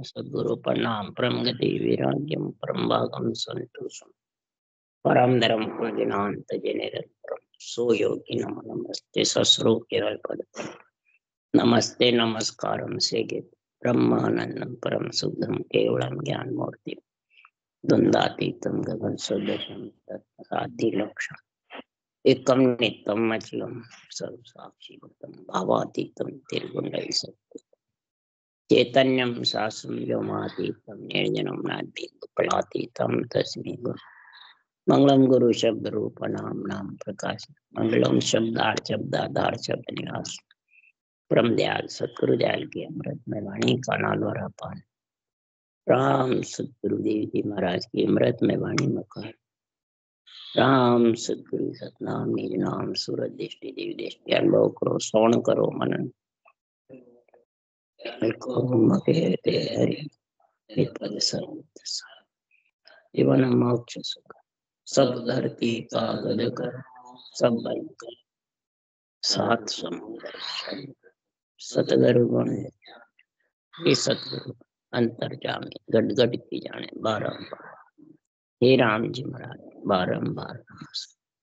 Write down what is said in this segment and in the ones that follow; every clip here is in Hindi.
सद्गुरु प्रणाम। परम गति विराग्यम परम भागम संतोषम परम धर्म पुण्यनाथ निरंतरम सो योगी नम नमस्ते सस्रोक्य नमस्ते नमस्कारम सेगे ब्रह्मानंदम परम शुद्धम केवलम ज्ञान मूर्ति द्वंद्वातीतम गगन सदृशम तत्साधि लक्षण एकम नित्यम अचलम सर्व साक्षी भूतम भावातीतम निर्गुणै सत्य चैतन्यम शास्त्रम व्योमातीतम निर्जनम नाद्भुतफलातीतम तस्मै गुरु मंगलम गुरु शब्द रूप नाम नाम प्रकाश मंगलम शब्दाधार शब्द निवास परम दयाल सतगुरु दयाल की अमृत में वाणी का नालवरा पान राम सतगुरुदेव जी महाराज की अमृत में वाणी मुखार राम सतगुरु सतनाम निज नाम सूरत दृष्टि देवी दृष्टि अनुभव करो श्रवण करो मनन जीवन मोक्ष सुख सब धरती का गद कर सब बन कर सात समुद्र सतगुरु गुण हे सतगुरु अंतर जामे गड गड की जाने बारंबार हे राम जी महाराज बारंबार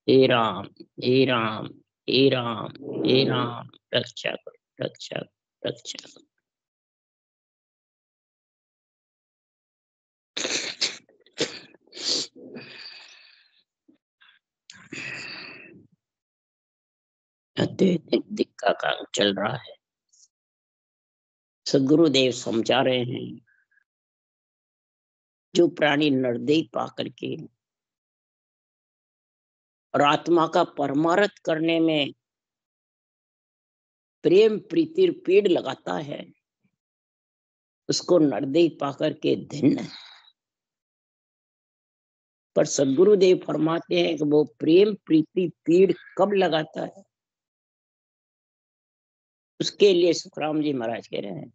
हे राम हे राम हे राम हे राम रक्षा करो रक्षा रक्षा करो। अत्यधिक का काम चल रहा है। सदगुरुदेव समझा रहे हैं जो प्राणी निर्दयी पा करके और आत्मा का परमार्थ करने में प्रेम प्रीति पेड़ लगाता है उसको निर्दयी पा करके धन्य है। पर सदगुरुदेव फरमाते हैं कि वो प्रेम प्रीति पेड़ कब लगाता है, उसके लिए सुखराम जी महाराज कह रहे हैं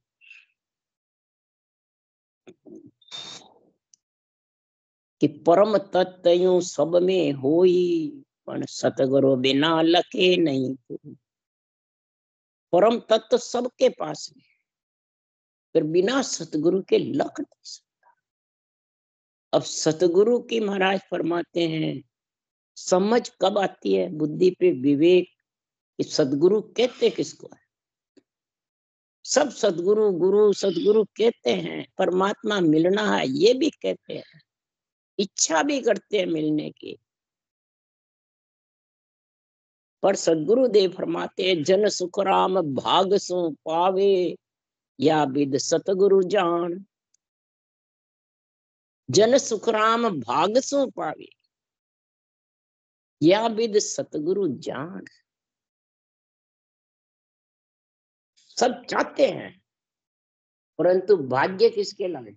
कि परम तत्व सब में होई पण सतगुरु बिना लखे नहीं। परम तत्व सबके पास है पर बिना सतगुरु के लख नहीं सकता। अब सतगुरु की महाराज फरमाते हैं समझ कब आती है, बुद्धि पे विवेक कि सतगुरु कहते किसको है। सब सतगुरु गुरु सतगुरु कहते हैं, परमात्मा मिलना है ये भी कहते हैं, इच्छा भी करते हैं मिलने की। पर सदगुरु देव फरमाते हैं जन सुख राम भाग सो पावे या विद सतगुरु जान। जन सुख राम भाग सो पावे या विद सतगुरु जान। सब चाहते हैं परंतु भाग्य किसके लागे।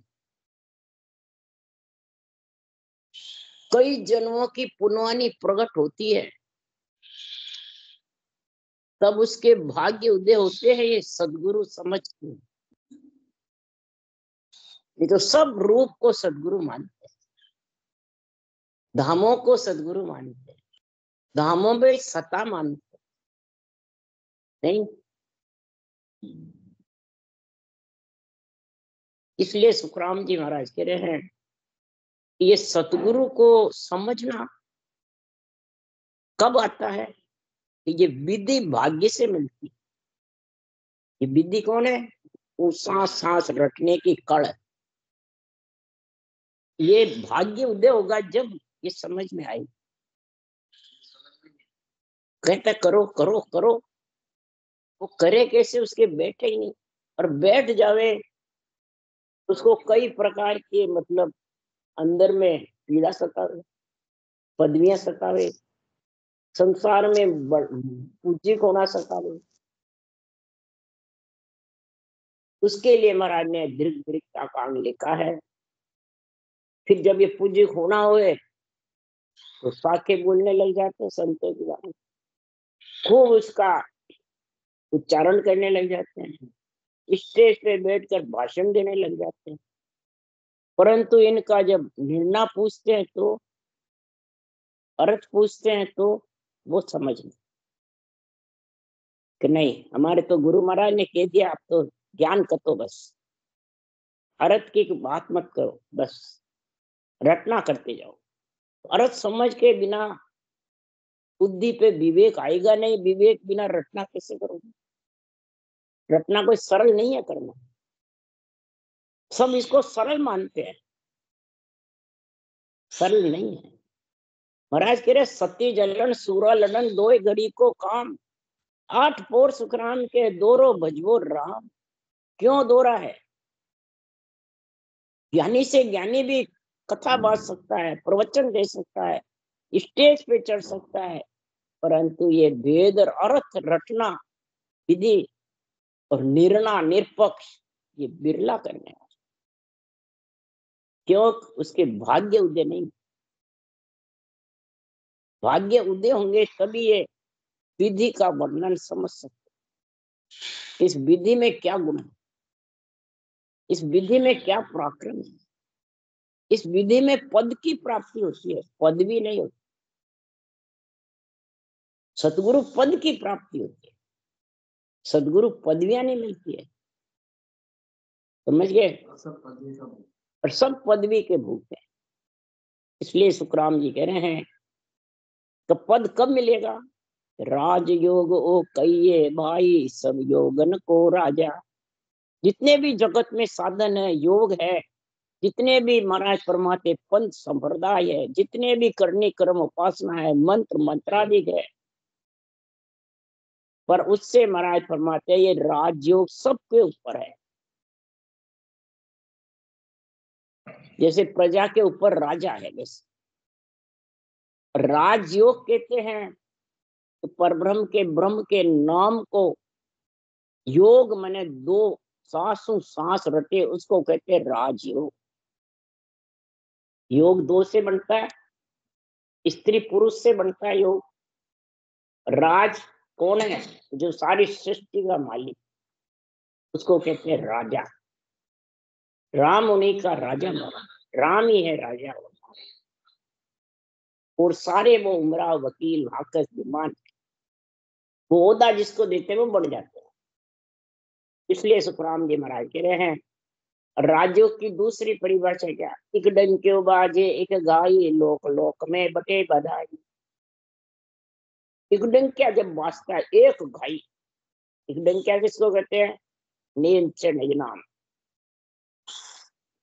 कई जन्मों की पुण्यवानी प्रकट होती है तब उसके भाग्य उदय होते हैं, ये सदगुरु समझते हैं। ये तो सब रूप को सदगुरु मानते हैं, धामों को सदगुरु मानते हैं, धामों में सता मानते नहीं। इसलिए सुखराम जी महाराज कह रहे हैं ये सतगुरु को समझना कब आता है, ये विधि भाग्य से मिलती है। ये विधि कौन है, वो सांस सांस रटने की कड़। ये भाग्य उदय होगा जब ये समझ में आएगी। कहता करो करो करो, वो करे कैसे, उसके बैठे ही नहीं। और बैठ जावे उसको कई प्रकार के मतलब अंदर में पीड़ा सतावे, पदवियां सतावे, संसार में पूज्य होना सतावे। उसके लिए महाराज ने दीर्घ दीर्घ का काम लिखा है। फिर जब ये पूज्य होना हुए तो साके बोलने लग जाते हैं, संतों की बात खूब उसका उच्चारण करने लग जाते हैं, स्टेज पे बैठकर भाषण देने लग जाते हैं। परंतु इनका जब निर्णय पूछते हैं तो अर्थ पूछते हैं तो वो समझ नहीं कि नहीं, हमारे तो गुरु महाराज ने कह दिया आप तो ज्ञान कतो बस। अर्थ की बात मत करो, बस रटना करते जाओ। अर्थ समझ के बिना बुद्धि पे विवेक आएगा नहीं, विवेक बिना रटना कैसे करोगे? रटना कोई सरल नहीं है करना, सब इसको सरल मानते हैं, सरल नहीं है। महाराज कह रहे सती जलन सूरा ललन दो घड़ी को काम, 8 पोर सुखराम के दोरो भजबो राम। क्यों दोरा है? ज्ञानी से ज्ञानी भी कथा बांट सकता है, प्रवचन दे सकता है, स्टेज पे चढ़ सकता है, परंतु ये वेद और अर्थ रटना, विधि और निर्णय निरपक्ष, ये बिरला करने वाला। क्यों? उसके भाग्य उदय नहीं, भाग्य उदय होंगे तभी ये विधि का वर्णन समझ सकते। इस विधि में क्या गुण है, इस विधि में क्या पराक्रम है, इस विधि में पद की प्राप्ति होती है, पदवी नहीं होती। सतगुरु पद की प्राप्ति होती है, सदगुरु पदवियां नहीं मिलती है, समझ गए? और सब पदवी के भूख है। इसलिए सुखराम जी कह रहे हैं तो पद कब मिलेगा? राजयोग ओ कहिए भाई, सब योगन को राजा। जितने भी जगत में साधन है, योग है, जितने भी महाराज परमाते पंथ संप्रदाय है, जितने भी करनी कर्म उपासना है, मंत्र मंत्राधिक है, पर उससे महाराज फरमाते ये राजयोग सबके ऊपर है। जैसे प्रजा के ऊपर राजा है, वैसे राजयोग कहते हैं तो परब्रह्म के ब्रह्म के नाम को योग माने 2 सांसों सांस रटे, उसको कहते हैं राजयोग। योग 2 से बनता है, स्त्री पुरुष से बनता है योग। राज कौन है? जो सारी सृष्टि का मालिक, उसको कहते हैं राजा। राम उन्हीं का राजा बना, राम ही है राजा। और सारे वो उमरा वकील हाकस विमान, वो ओहदा जिसको देते हैं वो बढ़ जाते हैं। इसलिए सुखराम जी महाराज कह रहे हैं राज्यों की दूसरी परिभाषा क्या? एक डंक्यो बाजे एक गाई, लोक लोक में बटे बधाई। एक डंकिया जब बाजता है, एक गाई, एक डंकिया किसको कहते हैं? नियंच निजनाम,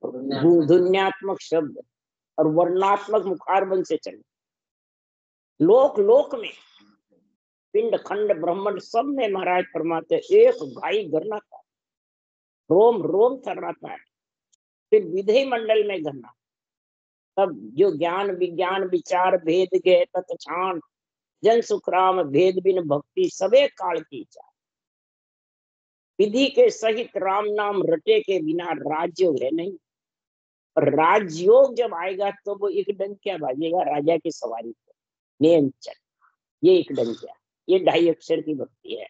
ध्वन्यात्मक शब्द और वर्णात्मक मुखारबंद से चले। लोक लोक में, पिंड खंड ब्रह्मांड सब में महाराज फरमाते एक गाई गरना था, रोम रोम थर्राता है। फिर विधेय मंडल में गरना, तब जो ज्ञान विज्ञान विचार भेद गए तत्छान, जन सुखराम भेद बिन भक्ति सबे काल की चाह। विधि के सहित राम नाम रटे के बिना राजयोग है नहीं। और राजयोग जब आएगा तो वो एक डंकिया बाजेगा राजा की सवारी को, नियंचन, ये एक डंकिया, ये 2.5 अक्षर की भक्ति है।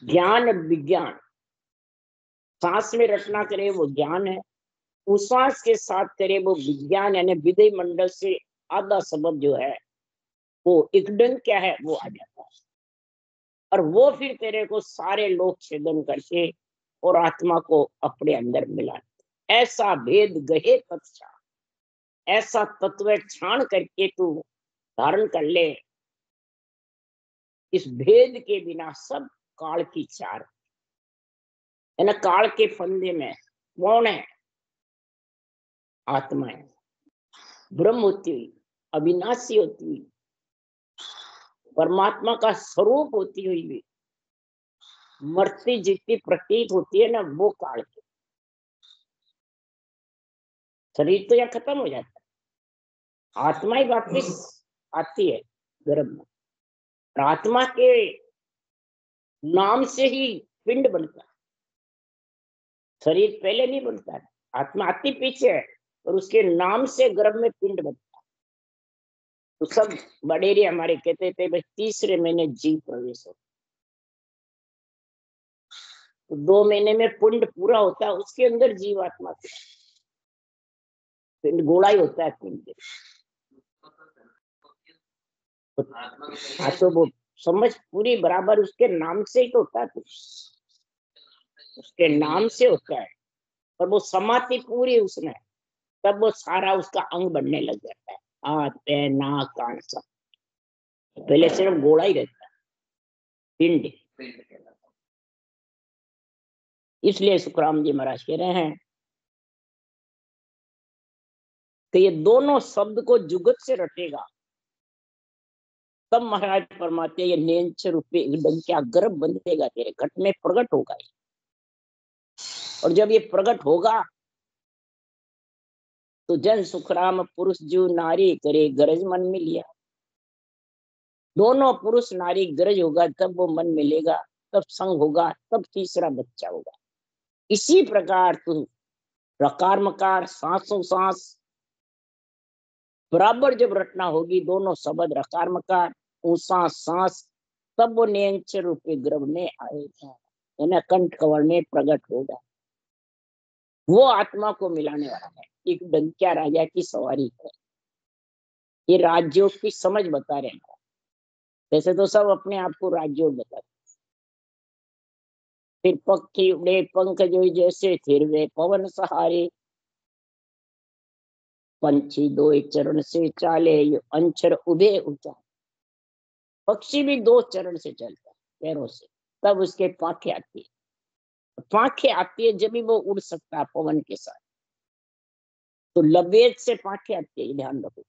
ज्ञान विज्ञान सांस में रटना करे वो ज्ञान है, उश्वास के साथ करे वो विज्ञान, यानी विधेय मंडल से आधा शब्द जो है वो एक डंकिया है, वो आ जाता है। और वो फिर तेरे को सारे लोक छेदन करके और आत्मा को अपने अंदर मिला। ऐसा भेद गहे तत्छा, ऐसा तत्व छान करके तू धारण कर ले। इस भेद के बिना सब काल की चार है ना, काल के फंदे में कौन है? आत्मा है, ब्रह्म होती हुई, अविनाशी होती हुई, परमात्मा का स्वरूप होती हुई भी मरती जीती प्रतीत होती है ना, वो काल की। शरीर तो यहाँ खत्म हो जाता है, आत्मा ही वापिस आती है गर्भ में। आत्मा के नाम से ही पिंड बनता है, शरीर पहले नहीं बनता है, आत्मा आती पीछे है, और उसके नाम से गर्भ में पिंड बनता है। तो सब बडेरे हमारे कहते थे भाई 3रे महीने जीव प्रवेश हो, तो 2 महीने में पिंड पूरा होता है, उसके अंदर जीव आत्मा पिंड गोला ही होता है पिंड के। हाँ तो वो समझ पूरी बराबर उसके नाम से ही तो होता है, तो उसके नाम से होता है। और वो समाधि पूरी उसमें, तब वो सारा उसका अंग बनने लग जाता है, हाथ पैर नाक कान सब। पहले सिर्फ गोला ही रहता है, पिंड। इसलिए सुखराम जी महाराज कह रहे हैं कि ये दोनों शब्द को जुगत से रटेगा तब महाराज फरमाते ये नेंच रूपे क्या गर्भ बंधेगा, तेरे घट में प्रकट होगा। और जब ये प्रकट होगा तो जन सुखराम पुरुष जो नारी करे गरज मन में लिया। दोनों पुरुष नारी गरज होगा तब वो मन मिलेगा, तब संग होगा, तब तीसरा बच्चा होगा। इसी प्रकार तू रकार मकार सांसों सांस बराबर जब रटना होगी, दोनों शब्द रकार मकार ऊंसा सांस, तब वो नेंच रूपी गर्भ में आएगा, यानी कंठ कवर में प्रकट होगा। वो आत्मा को मिलाने वाला है। एक डंकिया राजा की सवारी है। ये राज्यों की समझ बता रहे हैं। वैसे तो सब अपने आप को राज्यों बता, फिर पक्षी उड़े पंख जो जैसे फिर वे पवन सहारे, पंछी दो एक चरण से चाले अंचर उबे ऊंचा। पक्षी भी दो चरण से चलता है, पैरों से, तब उसके पांखें आती है। पांखें आती है जब भी वो उड़ सकता है पवन के साथ। तो लवेद से पांखें आती है, ध्यान रखो।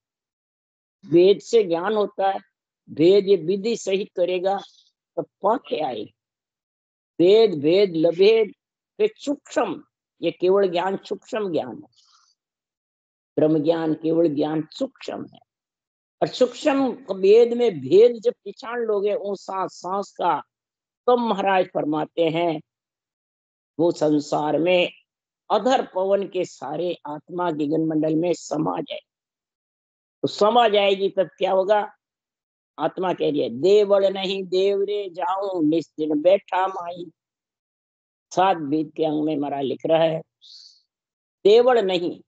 वेद से ज्ञान होता है, वेद ये विधि सही करेगा तो पांखें आएगी। वेद वेद लभेद फिर सूक्ष्म, ये केवल ज्ञान सूक्ष्म ज्ञान है। ब्रह्म ज्ञान केवल ज्ञान सूक्ष्म है। और सूक्ष्म वेद में भेद जब पहचान लोगे उस सांस का, तो महाराज फरमाते हैं वो संसार में अधर पवन के सारे आत्मा गगन मंडल में समा जाए। तो समा जाएगी तब क्या होगा? आत्मा कह रही है देवल नहीं देवरे जाऊं निश्चिन बैठा माई। 7 बीत के अंग में महाराज लिख रहा है देवल नहीं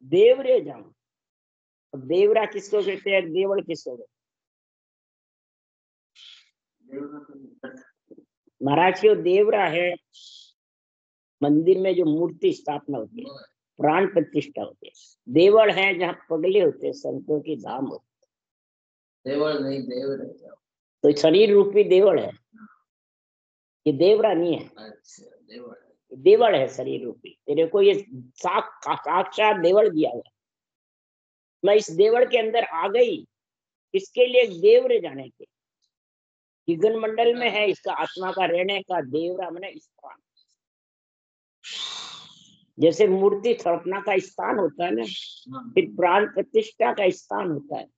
देवरे जाऊं। देवरा किसको कहते हैं, देवल किसको कहते हैं? महाराज की देवरा है मंदिर में जो मूर्ति स्थापना होती है, प्राण प्रतिष्ठा होती है। देवल है जहाँ पगले होते हैं, संतों की धाम होती है। देवल नहीं देवल, तो शरीर रूपी देवल है, ये देवरा नहीं है। अच्छा, देवल है शरीर रूपी। तेरे को ये साक्षात देवल दिया हुआ। मैं इस देवल के अंदर आ गई, इसके लिए देवरे जाने के गगन मंडल में है इसका आत्मा का रहने का। देवरा मैंने स्थान, जैसे मूर्ति स्थापना का स्थान होता है ना, फिर प्राण प्रतिष्ठा का स्थान होता है।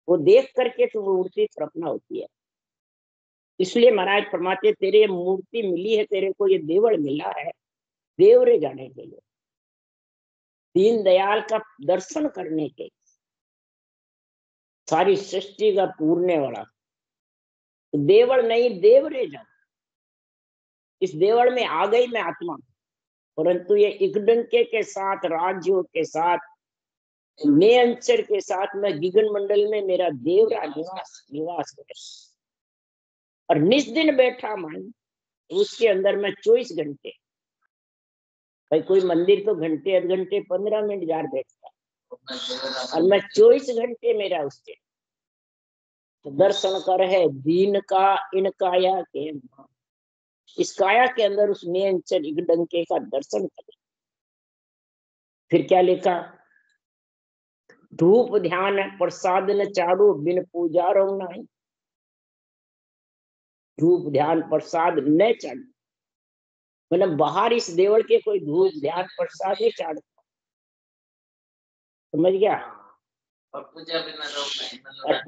वो देख करके तो मूर्ति स्थापना होती है। इसलिए महाराज फरमाते तेरे मूर्ति मिली है, तेरे को ये देवल मिला है देवरे जाने के लिए, दीन दयाल का दर्शन करने के, सारी सृष्टि का पूरने वाला। तो देवल नहीं देवरे जा। इस देवल में आ गई मैं आत्मा, परंतु ये इकडंके के साथ, राज्यों के साथ, नेअंचर के साथ मैं गगन मंडल में मेरा देवरा निवास करे। और निस दिन बैठा मान, उसके अंदर मैं 24 घंटे, भाई कोई मंदिर तो घंटे आध घंटे 15 मिनट जार बैठता है, और मैं 24 घंटे मेरा उसके तो दर्शन कर है दीन का इन काया के, इस काया के अंदर उस नियंचल इकडंके का दर्शन करे। फिर क्या लिखा? धूप ध्यान प्रसाद न चाड़ू बिन पूजा रो नहीं। धूप ध्यान प्रसाद न चढ़, मतलब बाहर इस देवल के कोई धूप ध्यान प्रसाद नहीं चाड़ता, समझ गया? और पूजा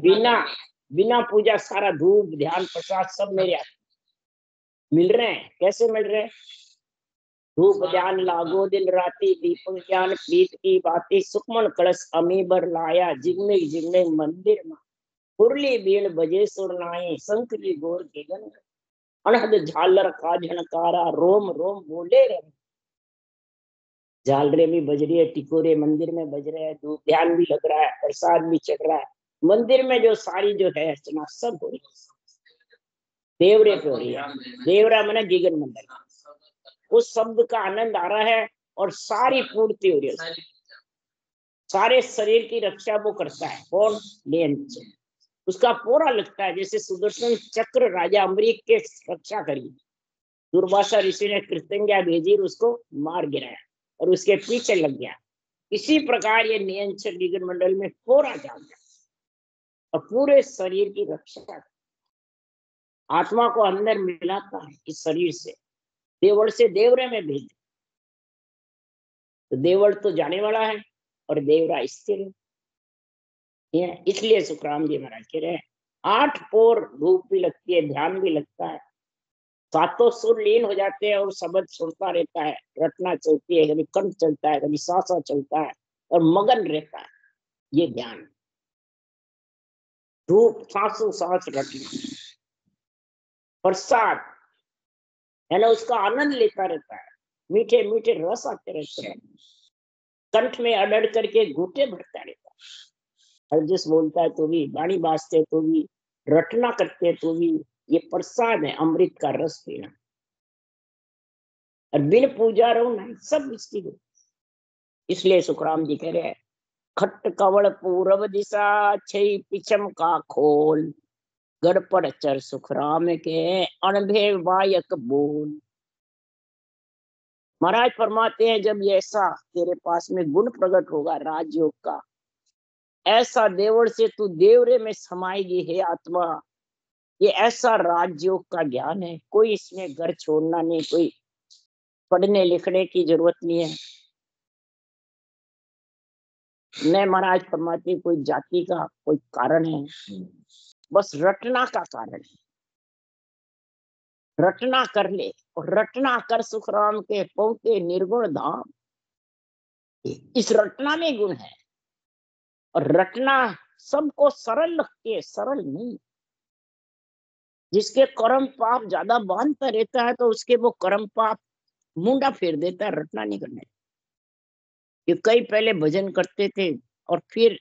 बिना बिना पूजा सारा धूप ध्यान प्रसाद सब मेरे मिल रहे हैं। कैसे मिल रहे हैं? धूप ध्यान लागो दिन राती दीपक ज्ञान प्रीत की बाती सुखमन कलश अमीबर लाया जिगमे जिगमे मंदिर में मुरली बीण बजे सुर नाई शंख की गोर के गन अनहद झालर का झनकारा रोम रोम बोले रहे। झालरे भी बज रही है, टिकोरे मंदिर में बज रहे हैं, धूप ध्यान भी लग रहा है, प्रसाद भी चढ़ रहा है मंदिर में, जो सारी जो है अर्चना सब हो रही है देवरे पे हो रही है। देवरा मने गगन मंडल। उस शब्द का आनंद आ रहा है और सारी पूर्ति हो रही है, सारे शरीर की रक्षा वो करता है। कौन? नियंत्रण। उसका पूरा लगता है जैसे सुदर्शन चक्र राजा अम्बरीक के रक्षा करी, दुर्वासा ऋषि ने कृतज्ञता भेजी, उसको मार गिराया और उसके पीछे लग गया। इसी प्रकार ये नियंत्रण निगम मंडल में पूरा जान गया और पूरे शरीर की रक्षा, आत्मा को अंदर मिलाता है इस शरीर से, देवल से देवरे में भेज। तो देवल तो जाने वाला है और देवरा स्थिर है। इसलिए सुखराम जी महाराज कह रहे हैं 8 पोर धूप भी लगती है, ध्यान भी लगता है, सातों सुर लीन हो जाते हैं और शब्द सुनता रहता है, रटना चलती है, कभी कंठ चलता है, कभी सांसा चलता है और मगन रहता है। ये ध्यान, धूप सांसों सांस रटना, प्रसाद है ना, उसका आनंद लेता रहता है, मीठे मीठे रस आते रहते हैं, कंठ में अड़ड़ करके घूटे भरता रहता है, हर जिस बोलता है तो भी, वाणी बाजते है तो भी, रटना करते हैं तो भी, ये प्रसाद है, अमृत का रस पीना। और बिन पूजा रहो ना, सब इसकी। इसलिए सुखराम जी कह रहे हैं खट कवल पूर्व दिशा छई पिछम का खोल, गढ़ पर चर सुखराम के अणभे वायक बोल। महाराज फरमाते हैं जब ये ऐसा तेरे पास में गुण प्रकट होगा राजयोग का, ऐसा देवल से तू देवरे में समाएगी हे आत्मा। ये ऐसा राजयोग का ज्ञान है, कोई इसमें घर छोड़ना नहीं, कोई पढ़ने लिखने की जरूरत नहीं है। न महाराज फरमाते कोई जाति का कोई कारण है, बस रटना का कारण है। रटना कर ले और रटना कर सुखराम के पहुंचे निर्गुण धाम। इस रटना में गुण है और रटना सबको सरल लगती है, सरल नहीं। जिसके कर्म पाप ज्यादा बांधता रहता है तो उसके वो कर्म पाप मुंडा फेर देता है, रटना नहीं करने। ये कई पहले भजन करते थे और फिर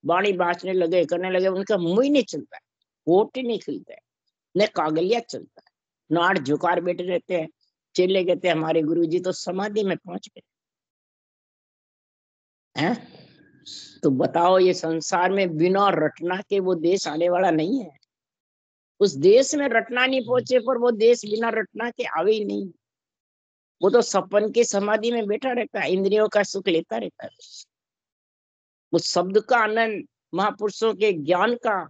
वाणी बांचने लगे, करने लगे, उनका मुंह ही नहीं चलता है, होठ ही नहीं खिलता है, न कागलिया चलता है, नाड़ झुकार बैठे रहते हैं। चेले कहते हैं हमारे गुरुजी तो समाधि में पहुंच गए हैं। तो बताओ ये संसार में बिना रटना के वो देश आने वाला नहीं है। उस देश में रटना नहीं पहुंचे पर वो देश बिना रटना के आवे ही नहीं। वो तो सपन की समाधि में बैठा रहता है, इंद्रियों का सुख लेता रहता है। वो शब्द का आनंद, महापुरुषों के ज्ञान का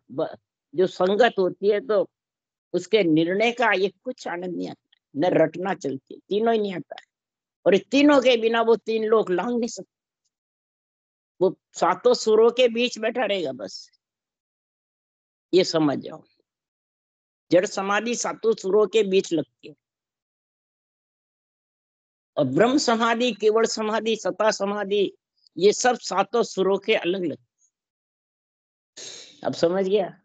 जो संगत होती है तो उसके निर्णय का ये कुछ आनंद नहीं आता, न रटना चलती, तीनों ही नहीं आता है। और तीनों के बिना वो 3 लोग लांग नहीं सकते। वो सातों सुरों के बीच बैठा रहेगा बस, ये समझ जाओ। जड़ समाधि सातों सुरों के बीच लगती है और ब्रह्म समाधि, केवल समाधि, सता समाधि, ये सब सातों सुरों के अलग लगते। अब समझ गया?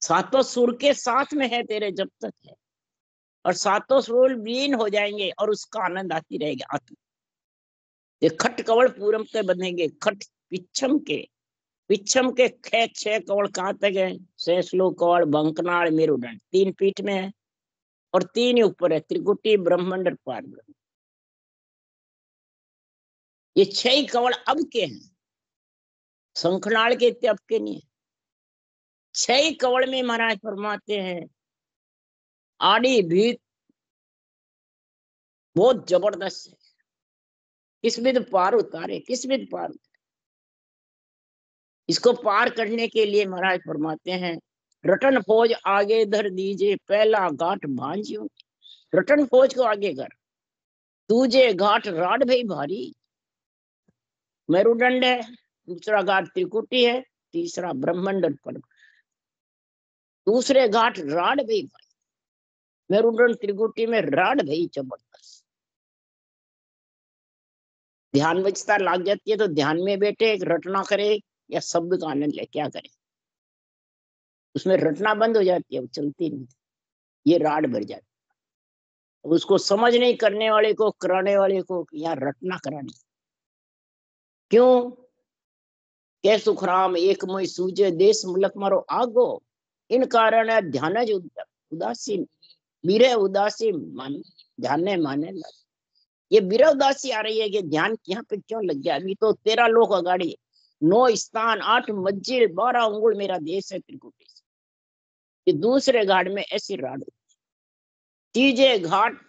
सातों सुर के साथ में है तेरे जब तक है, और सातों सुर लीन हो जाएंगे और उसका आनंद आती रहेगी आत्मा। ये खट कवल पूरम के बनेंगे, खट पिछम के खे 6 कवल कहाँ तक है? सैसलो कवल, बंकनाल, मेरुदंड, 3 पीठ में है और 3 ही ऊपर है, त्रिकुटी, ब्रह्मांड और पार ब्रह्म। ये 6 कवल अब के हैं, शंखनाल के इतने अब के नहीं है। 6 कवल में महाराज फरमाते हैं आड़ी भीत बहुत जबरदस्त है, किसमें तो पार उतारे, किसमें तो पार उतारे। इसको पार करने के लिए महाराज फरमाते हैं रटन फौज आगे धर दीजिए, पहला घाट भांजियो। रटन फौज को आगे कर, तुझे घाट राड भाई भारी। मेरुदंड है, दूसरा घाट त्रिकुटी है, तीसरा ब्रह्मांड पर, दूसरे घाट राड भाई भाई। मेरुदंड त्रिकुटी में राड भाई जबरदस्त। ध्यान बचता लाग जाती है तो ध्यान में बैठे, रटना करे या शब्द का आनंद ले, क्या करे? उसमें रटना बंद हो जाती है, वो चलती नहीं, ये राड भर जाती है। उसको समझ नहीं करने वाले को, कराने वाले को यहाँ रटना करानी। क्यों? के सुखराम एक मोई सूझे, देश मुलक मारो आगो, इन कारण ध्यान उदासीन, वीरे उदासीन मान। ध्यान नहीं माने लग। ये विरोधासी आ रही है कि ध्यान यहाँ पे क्यों लग गया। अभी तो 13 लोग अगाड़ी, 9 स्थान, 8 मंजिल, 12 अंगुल मेरा देश है त्रिकुटी। ये दूसरे घाट में ऐसी राड, तीजे घाट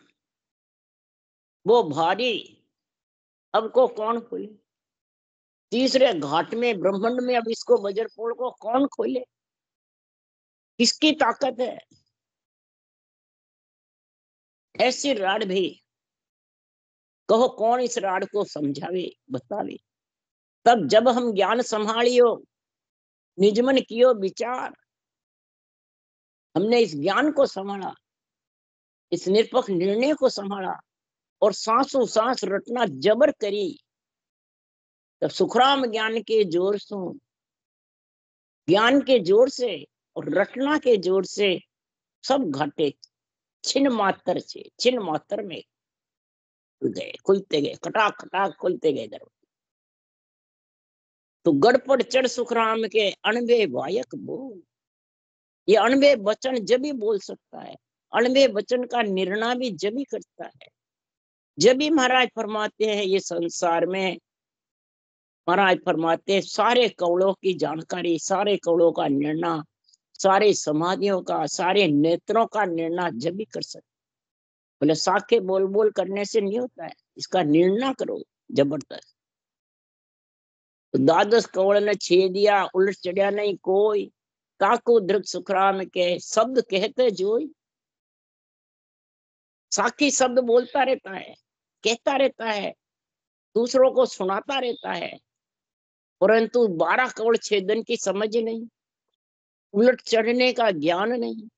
वो भारी, अब को कौन खोले। तीसरे घाट में ब्रह्मांड में अब इसको वज्रपोल को कौन खोले, किसकी ताकत है। ऐसी राड भी कहो कौन इस राड को समझावे बतावे। तब जब हम ज्ञान संभालियो, निजमन कियो विचार, हमने इस ज्ञान को संभाला, इस निरपक्ष निर्णय को संभाला और सांसों सांस रटना जबर करी, तब सुखराम ज्ञान के जोर से, ज्ञान के जोर से और रटना के जोर से सब घाटे छिन्न मात्र से छिन्न मात्र में गए, खुलते गए, खटाक खटाक खुलते गए दरवाजे। तो गड़पड़ चढ़ सुखराम के अणबे वायक बोल। ये अणबे वचन जब भी बोल सकता है, अणबे वचन का निर्णय भी जब भी करता है, जब भी महाराज फरमाते हैं ये संसार में, महाराज फरमाते सारे कवड़ों की जानकारी, सारे कवड़ों का निर्णय, सारे समाधियों का, सारे नेत्रों का निर्णय जब भी कर सकते। बोले साखे बोल बोल करने से नहीं होता है, इसका निर्णय करो जबरदस्त। तो द्वादश कवड़ ने छे दिया, उलट चढ़िया नहीं कोई, काको दृक सुखराम के शब्द कहते जोई। साखी शब्द बोलता रहता है, कहता रहता है, दूसरों को सुनाता रहता है, परंतु 12 कवड़ छेदन की समझ नहीं, उलट चढ़ने का ज्ञान नहीं,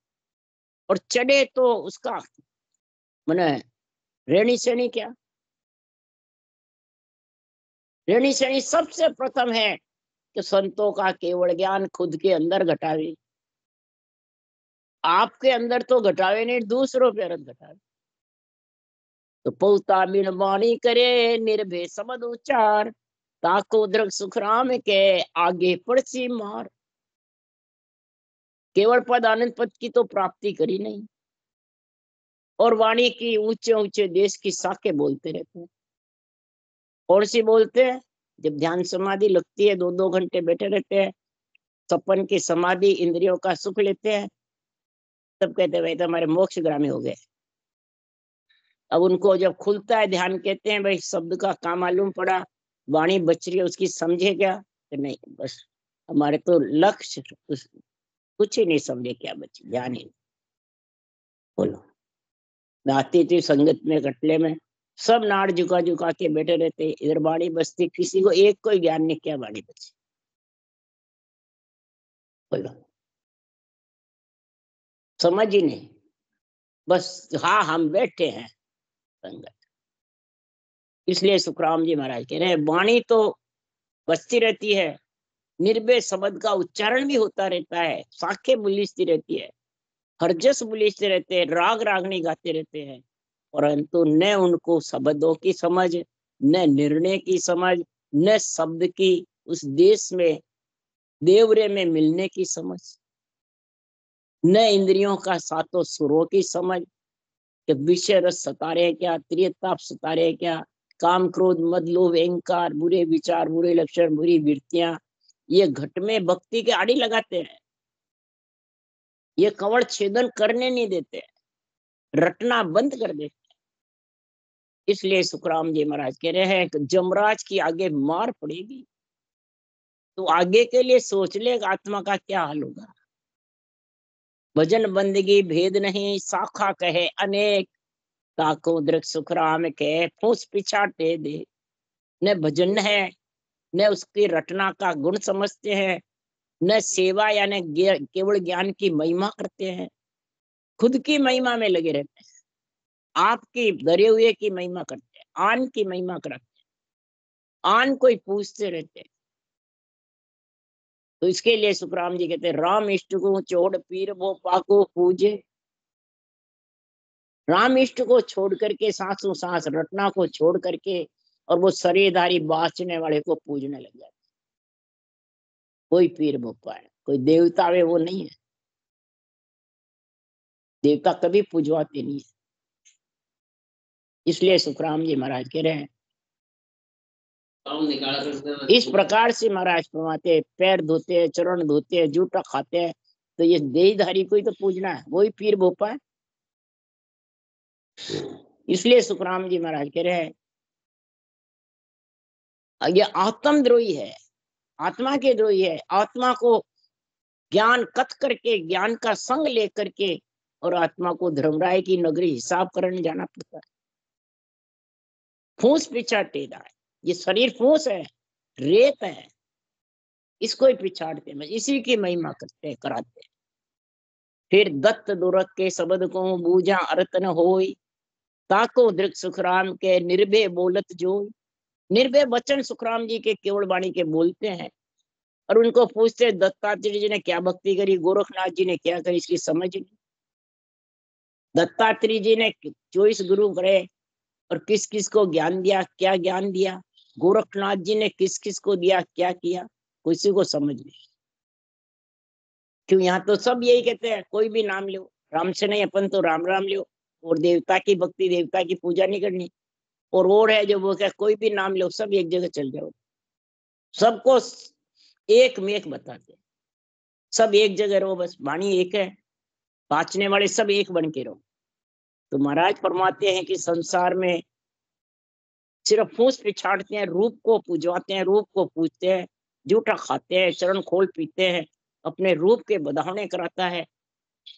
और चढ़े तो उसका मने रेणी सेणी क्या, रेणी सेणी सबसे प्रथम है कि संतों का केवल ज्ञान खुद के अंदर घटावे, आपके अंदर तो घटावे नहीं, दूसरों पे अर्थ घटावे। तो पौता बिन वाणी करे निर्भय शब्द उच्चार, ताको दृग सुखराम के आगे पड़सी मार। केवल पद आनंद पद की तो प्राप्ति करी नहीं, और वाणी की ऊंचे ऊंचे देश की साखे बोलते रहते हैं। और सी बोलते हैं जब ध्यान समाधि लगती है, 2-2 घंटे बैठे रहते हैं, सपन की समाधि, इंद्रियों का सुख लेते हैं, तब कहते हैं भाई तो हमारे मोक्ष ग्रामी हो गए। अब उनको जब खुलता है ध्यान, कहते हैं भाई शब्द का काम मालूम पड़ा, वाणी बच रही है उसकी समझे क्या, तो नहीं बस हमारे तो लक्ष्य कुछ ही नहीं समझे, क्या बचे ध्यान ही। बोलो नाती थी संगत में कटले में, सब नाड़ झुका झुका के बैठे रहते, इधर बाणी बचती, किसी को एक कोई ज्ञान नहीं, क्या बाणी बची। बोलो समझ ही नहीं, बस हाँ हम बैठे हैं संगत। इसलिए सुखराम जी महाराज कह रहे हैं वाणी तो बचती रहती है, निर्भय शब्द का उच्चारण भी होता रहता है, साखे बुलिसती रहती है, हरजस बुलिसते रहते हैं, राग रागनी गाते रहते हैं, परंतु न उनको शब्दों की समझ, न निर्णय की समझ, न शब्द की उस देश में देवरे में मिलने की समझ, न इंद्रियों का सातों सुरों की समझ कि विषय रस सता रहे क्या, त्रियताप सता रहे क्या, काम क्रोध मद लोभ अहंकार, बुरे विचार, बुरे लक्षण, बुरी वृत्तियां, ये घट में भक्ति के आड़ी लगाते हैं, ये कवड़ छेदन करने नहीं देते, रटना बंद कर देते। इसलिए सुखराम जी महाराज कह रहे हैं कि जमराज की आगे मार पड़ेगी तो आगे के लिए सोच ले आत्मा का क्या हाल होगा। भजन बंदगी भेद नहीं, शाखा कहे अनेक, ताको दृक सुखराम के फूस पिछाटे दे। न भजन है, न उसकी रटना का गुण समझते हैं, न सेवा यानी केवल ज्ञान की महिमा करते हैं, खुद की महिमा में लगे रहते हैं, आपकी डरे हुए की महिमा करते हैं, आन की महिमा करते हैं, आन कोई पूछते रहते हैं। तो इसके लिए सुखराम जी कहते हैं राम इष्ट को छोड़ पीर वो पाको पूजे। राम इष्ट को छोड़ करके, सांसों सांस रटना को छोड़ करके, और वो शरीरधारी बाँचने वाले को पूजने लग जाते। कोई पीर भोपा है, कोई देवता वे वो नहीं है, देवता कभी पूजवाते नहीं है। इसलिए सुखराम जी महाराज कह रहे हैं, इस प्रकार से महाराज फरमाते, पैर धोते हैं, चरण धोते हैं, जूठा खाते हैं, तो ये देहधारी को ही तो पूजना है, वही पीर भोपा है। इसलिए सुखराम जी महाराज कह रहे हैं, ये आत्मद्रोही है, आत्मा के द्रोही है। आत्मा को ज्ञान कथ करके, ज्ञान का संग लेकर के, और आत्मा को धर्मराय की नगरी हिसाब करने जाना पड़ता है। फूस पिछाड़ेगा, ये शरीर फूस है, रेत है, इसको ही पिछाड़ते हैं, इसी की महिमा करते हैं, कराते हैं। फिर दत्त दुरक के शब्द को बूझा अर्थ न होई, ताको दृक सुखराम के निर्भय बोलत जोई। निर्भय वचन सुखराम जी के केवल वाणी के बोलते हैं, और उनको पूछते दत्तात्रेय जी ने क्या भक्ति करी, गोरखनाथ जी ने क्या करी, इसकी समझ नहीं। दत्तात्रेय जी ने 24 गुरु करे और किस किस को ज्ञान दिया, क्या ज्ञान दिया, गोरखनाथ जी ने किस किस को दिया, क्या किया, किसी को समझ नहीं। क्यों, यहाँ तो सब यही कहते हैं, कोई भी नाम लो, राम से नहीं, अपन तो राम राम लो, और देवता की भक्ति, देवता की पूजा नहीं करनी। और है जो वो क्या, कोई भी नाम लो, सब एक जगह चल जाओ, सबको एक में एक बताते, सब एक जगह रहो, बस वाणी एक है, बाँचने वाले सब एक बन के रहो। तो महाराज फरमाते हैं कि संसार में सिर्फ फूस पिछाड़ते हैं, रूप को पूजवाते हैं, रूप को पूजते हैं, जूठा खाते हैं, चरण खोल पीते हैं, अपने रूप के बधावने कराता है।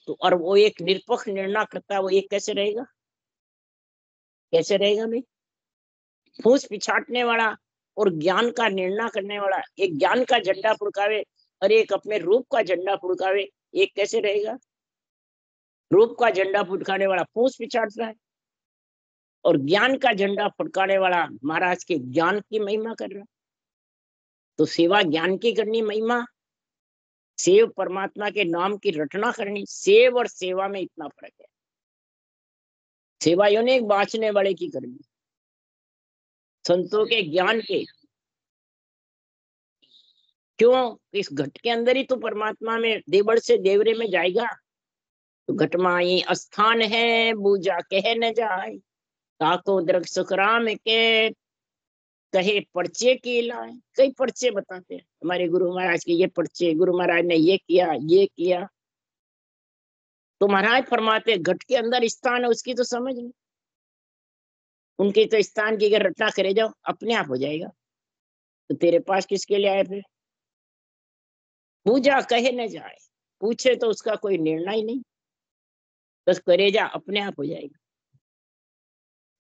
तो और वो एक निरपक्ष निर्णय करता है, वो एक कैसे रहेगा, कैसे रहेगा भाई? फूस पिछाड़ने वाला और ज्ञान का निर्णय करने वाला, एक ज्ञान का झंडा फुड़कावे और एक अपने रूप का झंडा फुड़कावे, एक कैसे रहेगा? रूप का झंडा फुड़काने वाला फूस पिछाड़ता है, और ज्ञान का झंडा फुड़काने वाला महाराज के ज्ञान की महिमा कर रहा है। तो सेवा ज्ञान की करनी, महिमा सेव परमात्मा के नाम की रटना करनी। सेव और सेवा में इतना फर्क है। सेवा यो ने बाँचने वाले की करनी, संतों के ज्ञान के। क्यों, इस घट के अंदर ही तो परमात्मा में, देवड़ से देवरे में जाएगा। तो घट माई स्थान है, बूझा कह न जाए, ताको दृक सुखराम के कहे पर्चे की लाए। कई पर्चे बताते हैं हमारे गुरु महाराज के, ये पर्चे, गुरु महाराज ने ये किया, ये किया। तो महाराज फरमाते घट के अंदर स्थान है, उसकी तो समझ नहीं। उनके तो स्थान की अगर रटना करे जाओ, अपने आप हो जाएगा। तो तेरे पास किसके लिए आए फिर? पूजा कहे न जाए, पूछे तो उसका कोई निर्णय ही नहीं, बस करे जा, अपने आप हो जाएगा।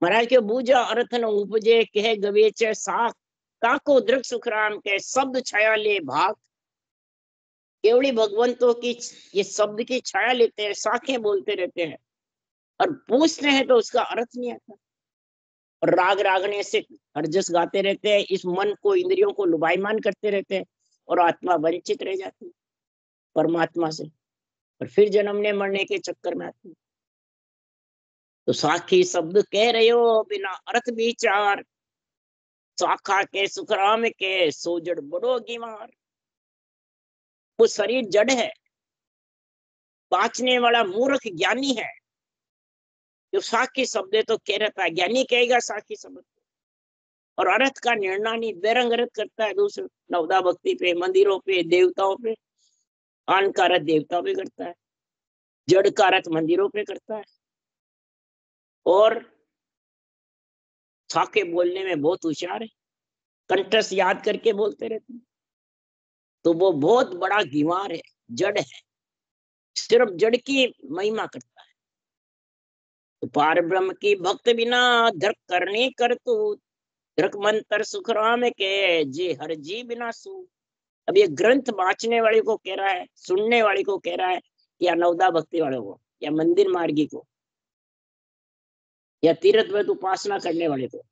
महाराज के बूझा अर्थ न उपजे, कहे गवेच साख, ताको दृक सुखराम के शब्द छाया ले भाग। केवड़ी भगवंतों की ये शब्द की छाया लेते हैं, साखें बोलते रहते हैं, और पूछते हैं तो उसका अर्थ नहीं आता, और राग रागने से हरजस गाते रहते हैं, इस मन को, इंद्रियों को लुभायमान करते रहते हैं, और आत्मा वंचित रह जाती है परमात्मा से, और फिर जन्मने मरने के चक्कर में आती है। तो साखी शब्द कह रहे हो बिना अर्थ विचार, शाखा के सुखराम के सोजड़ बड़ो गिमार। वो शरीर जड़ है, बाँचने वाला मूर्ख ज्ञानी है, जो साखी शब्द तो कह रहता है, ज्ञानी कहेगा साखी शब्द, और अर्थ का निर्णय नहीं, बेरंग अर्थ करता है दूसरे नवदा भक्ति पे, मंदिरों पे, देवताओं पे। आन का अर्थ देवताओं पे करता है, जड़ का अर्थ मंदिरों पे करता है, और साखे बोलने में बहुत होशियार है, कंठस्थ याद करके बोलते रहते हैं। तो वो बहुत बड़ा गीवार है, जड़ है, सिर्फ जड़ की महिमा करता है। तो पार ब्रह्म की भक्त बिना धर्क करनी कर तू, धर्क मंत्र सुखराम के जे हर जी बिना सू। अब ये ग्रंथ बाँचने वाले को कह रहा है, सुनने वाले को कह रहा है, या नवदा भक्ति वाले को, या मंदिर मार्गी को, या तीर्थ व्रत उपासना करने वाले को,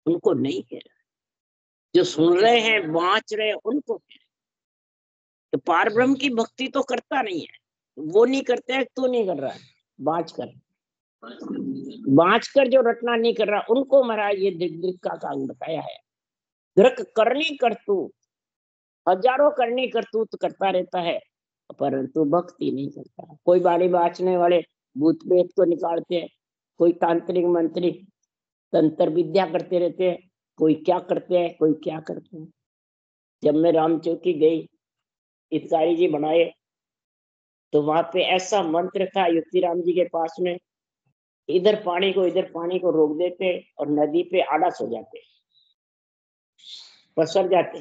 उनको नहीं कह रहा। जो सुन रहे हैं, बाँच रहे हैं, उनको कह रहे। तो पार ब्रह्म की भक्ति तो करता नहीं है, वो नहीं करते हैं, तू नहीं कर रहा है, बाँच कर, बाँच कर जो रटना नहीं कर रहा, उनको महाराज ये दृक का काम बताया है। दृक करनी करतू, हजारों करनी करतूत करता रहता है, परंतु भक्ति नहीं करता। कोई बाणी बाँचने वाले भूत प्रेत को निकालते हैं, कोई तांत्रिक मंत्री तंत्र विद्या करते रहते हैं, कोई क्या करते हैं, कोई क्या करते हैं। जब मैं रामचौकी गई, हितकारी जी बनाए, तो वहां पे ऐसा मंत्र था युक्ति राम जी के पास में, इधर पानी को रोक देते और नदी पे आड़स हो जाते, पसर जाते,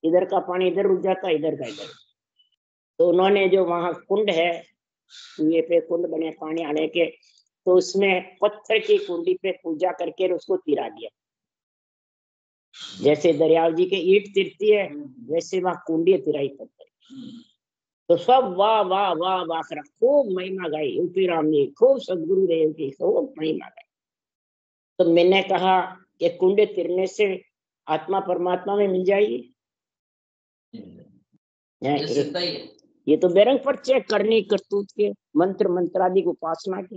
इधर का पानी इधर रुक जाता, इधर का इधर। तो उन्होंने जो वहां कुंड है, कुएं पे कुंड बने पानी आने के, तो उसमें पत्थर की कुंडी पे पूजा करके उसको तिरा दिया। जैसे दरियाव जी के ईंट तिरती है, वैसे वहां कुंडी तिराई पत्थर। तो सब वाह वाह वाह वाह करा, खूब महिमा गाई यूपी राम ने, खूब सदगुरु देव की खूब महिमा गाई। तो मैंने कहा कि कुंडे तिरने से आत्मा परमात्मा में मिल जाएगी। ये तो बेरंग पर्चे करनी करतूत के, मंत्र मंत्रादि उपासना के,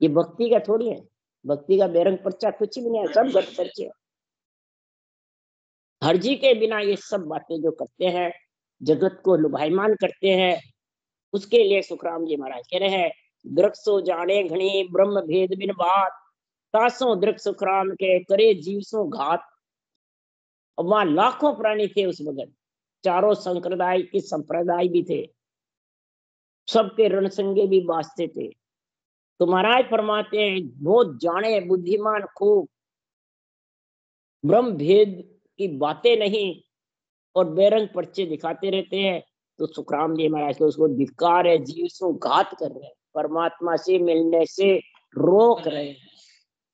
ये भक्ति का थोड़ी है। भक्ति का बेरंग पर्चा कुछ भी नहीं है, सब गट पर्चे। हरजी के बिना ये सब बातें जो करते हैं, जगत को लुभायमान करते हैं, उसके लिए सुखराम जी महाराज कह रहे हैं, दृक्सो जाने घनी ब्रह्म भेद बिन बात, तासो दृक सुखराम के करे जीव सो घात। और वहां लाखों प्राणी थे उस वक्त, चारों संप्रदाय के संप्रदाय भी थे, सबके रणसंगे भी बाजते थे। तो महाराज फरमाते हैं, बहुत जाने बुद्धिमान खूब, ब्रह्म भेद की बातें नहीं और बेरंग पर्चे दिखाते रहते हैं। तो सुखराम जी महाराज को उसको धिक्कार है, जीव से घात कर रहे हैं, परमात्मा से मिलने से रोक रहे हैं।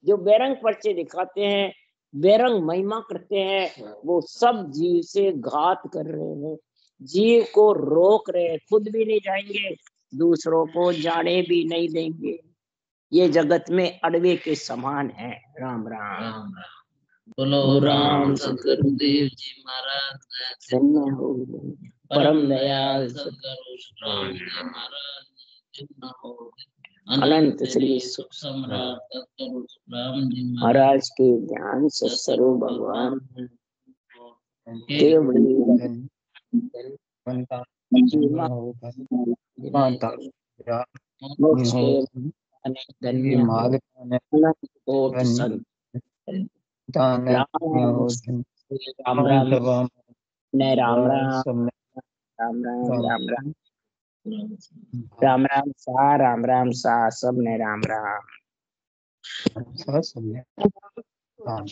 जो बेरंग पर्चे दिखाते हैं, बेरंग महिमा करते हैं, वो सब जीव से घात कर रहे हैं, जीव को रोक रहे हैं, खुद भी नहीं जाएंगे, दूसरों को जाने भी नहीं देंगे। ये जगत में अड़वे के समान है। राम राम, राम राम। बोलो राम सदगुरु देव जी महाराज, धन्य हो परम दयाल सदगुरु राम जी महाराज, जितना हो अनंत श्री सुख सम्राट सदगुरु राम जी महाराज के ध्यान से सर्व भगवान राम राम ने राम राम राम राम राम राम राम राम सा राम राम सा सब ने राम राम सब हाँ।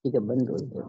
ठीक है, बंद हो गया।